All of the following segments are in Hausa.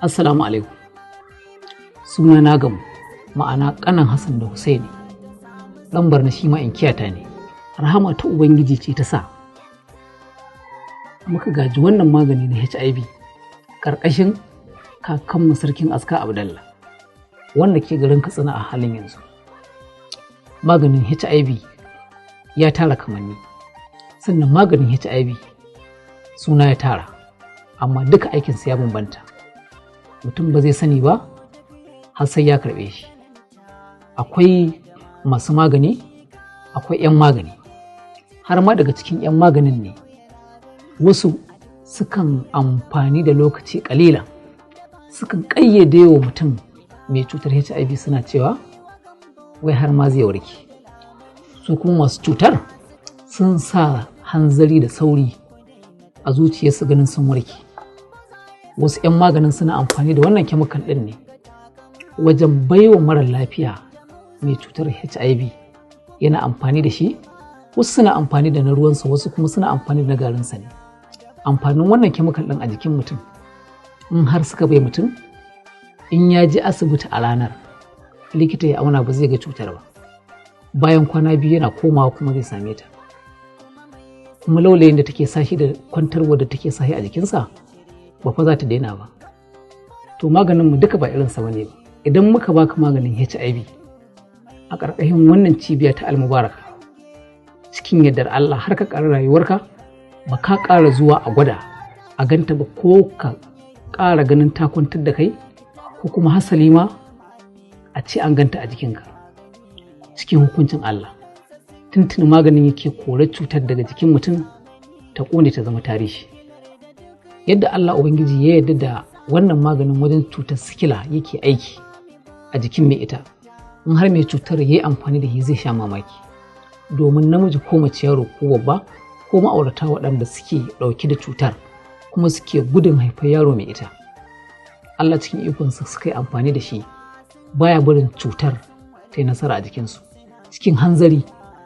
Assalamu alaikum. Suna na Gamu, ma'ana ƙanan Hassan da Husaini. Lambar na shi ma inkiyata ne. Rahama ta Ubangiji ce ta sa muka gaji wannan magani na HIV ƙarƙashin kakanmu sarkin aska Abdallah, wanda ke garin Katsina a halin yanzu. Maganin HIV ya tara kamanni, sannan maganin HIV suna ya tara, amma duka aikinsa ya bambanta. Mutum ba zai sani ba har sai ya karɓe shi. Akwai masu magani, akwai 'yan magani, har ma daga cikin 'yan maganin ne wasu sukan amfani da lokaci ƙalilan, sukan ƙayyade wa mutum mai cutar HIV suna cewa wai har ma zai warke. Su kuma masu cutar sun sa hanzari da sauri a zuciyarsu ganin sun warke. Wasu 'yan maganin suna amfani da wannan chemical ɗin ne wajen baiwa mara lafiya mai cutar HIV, yana amfani da shi. Wasu suna amfani da na ruwansa, wasu kuma suna amfani da na garinsa ne. Amfanin wannan chemical ɗin a jikin mutum, in har suka bai mutum, in ya je asibiti a ranar likita ya auna ba zai ga cutar ba, bayan kwana 2 yana komawa kuma zai same ta. Kuma laulayin da take sashi da kwantarwa da take sashi a jikinsa ba fa za ta daina ba. To maganin mu duka ba irinsa bane ba. Idan muka baka maganin HIV a ƙarƙashin wannan cibiya ta Al-Mubaraka, cikin yardar Allah har ka ƙara rayuwarka, ba ka ƙara zuwa a gwada a ganta ba, ko ka ƙara ganin ta kwantar da kai, ko kuma hasali ma a ce an ganta a jikinka. Cikin hukuncin Allah, tuntuni maganin yake kore cutar daga jikin mutum ta ƙone ta zama tarihi. Yadda Allah Ubangiji ya yarda da wannan maganin wajen cutar sikila yake aiki a jikin mai ita, in har mai cutar ya yi amfani da shi zai sha mamaki. Domin namiji ko mace, yaro ko babba, ko ma'aurata waɗanda suke ɗauke da cutar kuma suke gudun haifar yaro mai ita, Allah cikin ikonsa suka yi amfani da shi, baya barin cutar ta yi nasara a jikinsu. Cikin hanzari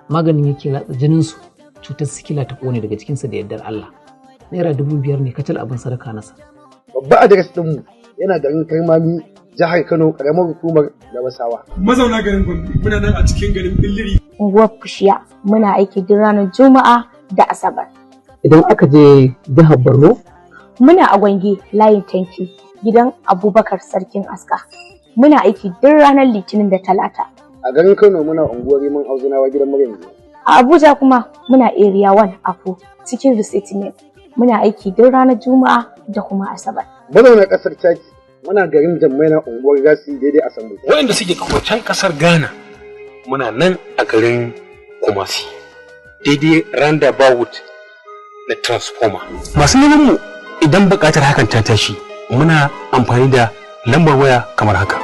maganin yake ratsa jininsu, cutar sikila ta ƙone daga jikinsa da yardar Allah. Naira 5,000 ne kacal abin sadaka nasa. Babba adres ɗinmu yana garin Karmami, jihar Kano, ƙaramar hukumar Gabasawa. Mazauna garin Gombe muna nan a cikin garin Billiri. Unguwar Fushiya muna aiki duk ranar Juma'a da Asabar. Idan aka je jihar Borno, muna a Gwange layin tanki gidan Abubakar Sarkin Aska. Muna aiki duk ranar Litinin da Talata. A garin Kano muna unguwar Rimin Auzunawa gidan Maryam. A Abuja kuma muna Area 1 Afo cikin Resettlement. Muna aiki duk ranar Juma'a da kuma Asabar. Mazauna ƙasar Chad muna garin Jammaina unguwar Gasi daidai a Sambo. Waɗanda suke can ƙasar Ghana muna nan a garin Kumasi daidai roundabout na Transformer. Masu neman mu idan buƙatar hakan ta tashi, muna amfani da lambar waya kamar haka.